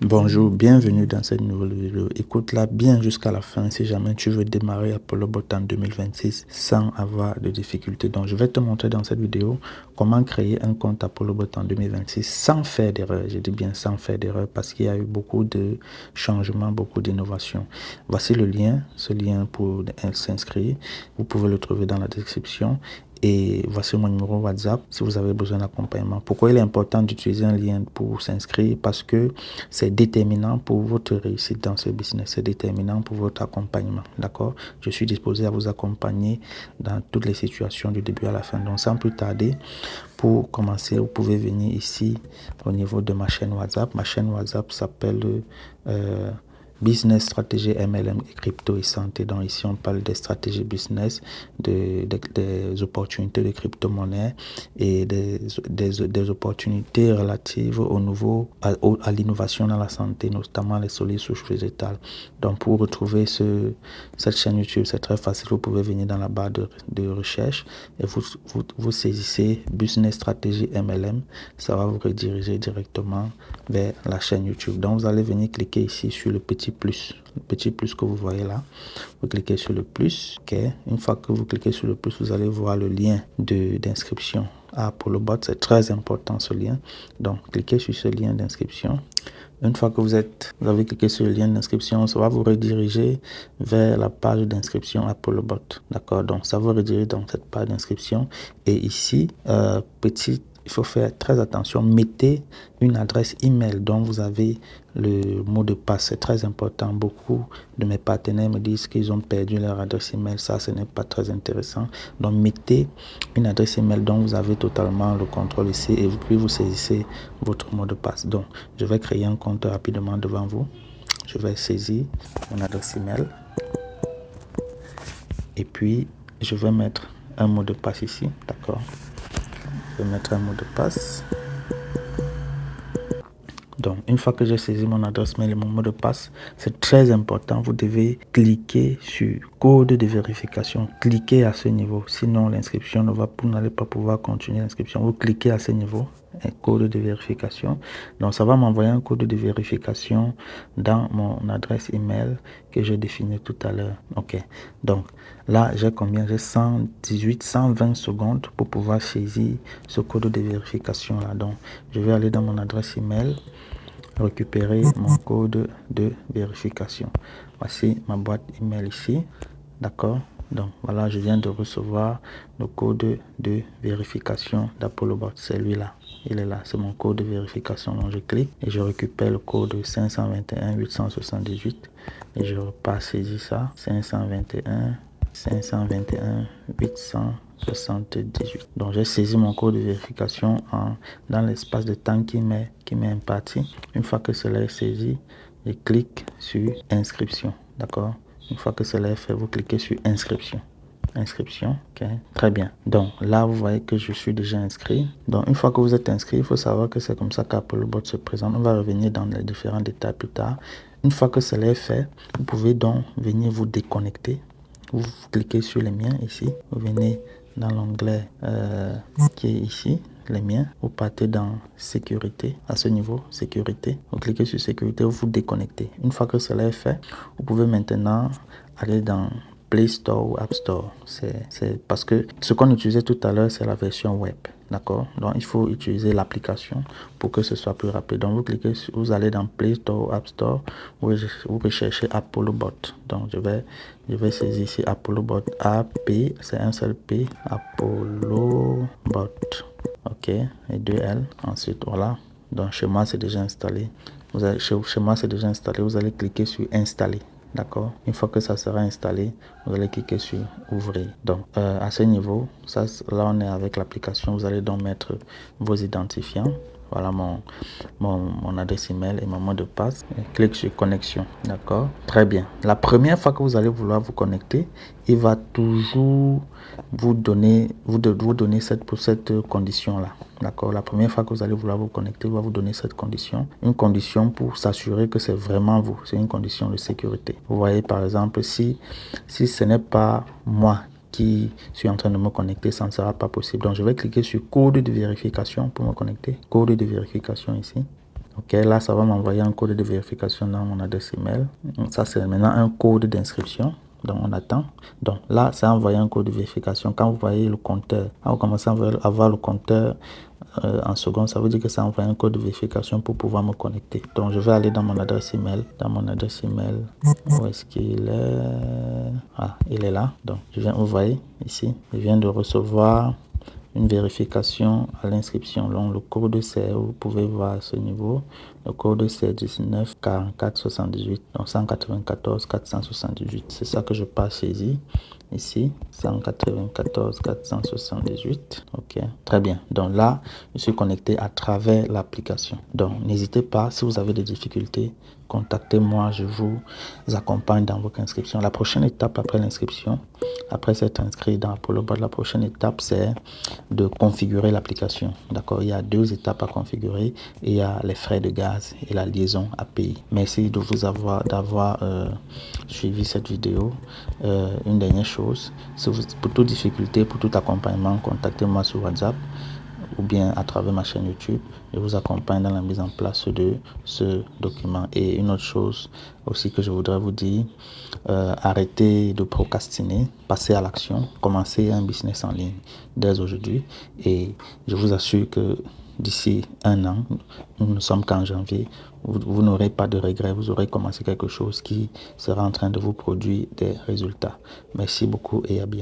Bonjour, bienvenue dans cette nouvelle vidéo. Écoute-la bien jusqu'à la fin si jamais tu veux démarrer ApolloBot en 2026 sans avoir de difficultés. Donc, je vais te montrer dans cette vidéo comment créer un compte ApolloBot en 2026 sans faire d'erreur. Je dis bien sans faire d'erreur parce qu'il y a eu beaucoup de changements, beaucoup d'innovations. Voici le lien, ce lien pour s'inscrire. Vous pouvez le trouver dans la description. Et voici mon numéro WhatsApp si vous avez besoin d'accompagnement. Pourquoi il est important d'utiliser un lien pour s'inscrire? Parce que c'est déterminant pour votre réussite dans ce business. C'est déterminant pour votre accompagnement. D'accord? Je suis disposé à vous accompagner dans toutes les situations du début à la fin. Donc, sans plus tarder, pour commencer, vous pouvez venir ici au niveau de ma chaîne WhatsApp. Ma chaîne WhatsApp s'appelle Business, stratégie, MLM, crypto et santé. Donc ici, on parle des stratégies business, des opportunités de crypto-monnaie et des opportunités relatives à l'innovation dans la santé, notamment les solides souches végétales. Donc pour retrouver cette chaîne YouTube, c'est très facile. Vous pouvez venir dans la barre de recherche et vous saisissez Business, stratégie, MLM. Ça va vous rediriger directement vers la chaîne YouTube. Donc vous allez venir cliquer ici sur le petit plus que vous voyez là. Vous cliquez sur le plus. Ok. Une fois que vous cliquez sur le plus, vous allez voir le lien d'inscription à ApolloBot. C'est très important ce lien. Donc cliquez sur ce lien d'inscription. Une fois que vous avez cliqué sur le lien d'inscription, ça va vous rediriger vers la page d'inscription ApolloBot. D'accord? Donc ça vous redirige dans cette page d'inscription. Et ici, il faut faire très attention. Mettez une adresse email dont vous avez le mot de passe. C'est très important. Beaucoup de mes partenaires me disent qu'ils ont perdu leur adresse email. Ça, ce n'est pas très intéressant. Donc, mettez une adresse email dont vous avez totalement le contrôle ici et puis vous saisissez votre mot de passe. Donc, je vais créer un compte rapidement devant vous. Je vais saisir mon adresse email et puis je vais mettre un mot de passe ici. D'accord? Je vais mettre un mot de passe. Donc, une fois que j'ai saisi mon adresse mail et mon mot de passe, c'est très important. Vous devez cliquer sur code de vérification. Cliquez à ce niveau. Sinon, l'inscription vous n'allez pas pouvoir continuer l'inscription. Vous cliquez à ce niveau, un code de vérification. Donc, ça va m'envoyer un code de vérification dans mon adresse email que j'ai défini tout à l'heure. OK. Donc, là, j'ai combien? J'ai 120 secondes pour pouvoir saisir ce code de vérification là. Donc, je vais aller dans mon adresse email, récupérer mon code de vérification. Voici ma boîte email ici. D'accord? Donc voilà, je viens de recevoir le code de vérification d'ApolloBot. C'est lui là. Il est là. C'est mon code de vérification. Donc je clique et je récupère le code 521 878 et je repars saisir ça. 521 878. Donc j'ai saisi mon code de vérification dans l'espace de temps qui m'est imparti. Une fois que cela est saisi, je clique sur inscription. D'accord? Une fois que cela est fait, vous cliquez sur inscription. Inscription, ok, très bien. Donc là, vous voyez que je suis déjà inscrit. Donc une fois que vous êtes inscrit, il faut savoir que c'est comme ça qu'ApolloBot se présente. On va revenir dans les différents détails plus tard. Une fois que cela est fait, vous pouvez donc venir vous déconnecter. Vous cliquez sur les miens ici. Vous venez dans l'onglet qui est ici, les miens. Vous partez dans sécurité, à ce niveau, sécurité. Vous cliquez sur sécurité, vous vous déconnectez. Une fois que cela est fait, vous pouvez maintenant aller dans Play Store ou App Store. C'est parce que ce qu'on utilisait tout à l'heure, c'est la version web. D'accord? Donc, il faut utiliser l'application pour que ce soit plus rapide. Donc, vous allez dans Play Store ou App Store, vous recherchez ApolloBot. Donc, je vais saisir ici ApolloBot. AP, c'est un seul P, ApolloBot. OK? Et 2 L. Ensuite, voilà. Donc, chez moi, c'est déjà installé. Chez moi, c'est déjà installé. Vous allez cliquer sur Installer. D'accord? Une fois que ça sera installé, vous allez cliquer sur Ouvrir. Donc, à ce niveau, là, on est avec l'application. Vous allez donc mettre vos identifiants. Voilà mon adresse email et mon mot de passe. Clique sur connexion. D'accord? Très bien. La première fois que vous allez vouloir vous connecter, il va toujours vous donner cette condition-là. D'accord? La première fois que vous allez vouloir vous connecter, il va vous donner cette condition. Une condition pour s'assurer que c'est vraiment vous. C'est une condition de sécurité. Vous voyez, par exemple, si ce n'est pas moi qui suis en train de me connecter, ça ne sera pas possible. Donc, je vais cliquer sur code de vérification pour me connecter. Code de vérification ici. Ok, là, ça va m'envoyer un code de vérification dans mon adresse email. Ça, c'est maintenant un code d'inscription. Donc, on attend. Donc, là, ça a envoyé un code de vérification. Quand vous voyez le compteur, quand vous commencez à voir le compteur en seconde, ça veut dire que ça a envoyé un code de vérification pour pouvoir me connecter. Donc, je vais aller dans mon adresse email. Dans mon adresse email, où est-ce qu'il est? Ah, il est là. Donc, vous voyez ici, je viens de recevoir une vérification à l'inscription. Donc, le code c'est, vous pouvez voir à ce niveau, le code c'est 19 44 78, donc 194 478. C'est ça que je passe ici, 194 478. Ok, très bien. Donc là, je suis connecté à travers l'application. Donc, n'hésitez pas, si vous avez des difficultés, contactez-moi, je vous accompagne dans votre inscription. La prochaine étape après l'inscription, après s'être inscrit dans ApolloBot, la prochaine étape, c'est de configurer l'application. D'accord, il y a 2 étapes à configurer et il y a les frais de gaz et la liaison à payer. Merci de vous d'avoir suivi cette vidéo. Une dernière chose, si vous, pour toute difficulté, pour tout accompagnement, contactez-moi sur WhatsApp ou bien à travers ma chaîne YouTube. Je vous accompagne dans la mise en place de ce document. Et une autre chose aussi que je voudrais vous dire, arrêtez de procrastiner, passez à l'action, commencez un business en ligne dès aujourd'hui. Et je vous assure que d'ici 1 an, nous ne sommes qu'en janvier, vous n'aurez pas de regrets, vous aurez commencé quelque chose qui sera en train de vous produire des résultats. Merci beaucoup et à bientôt.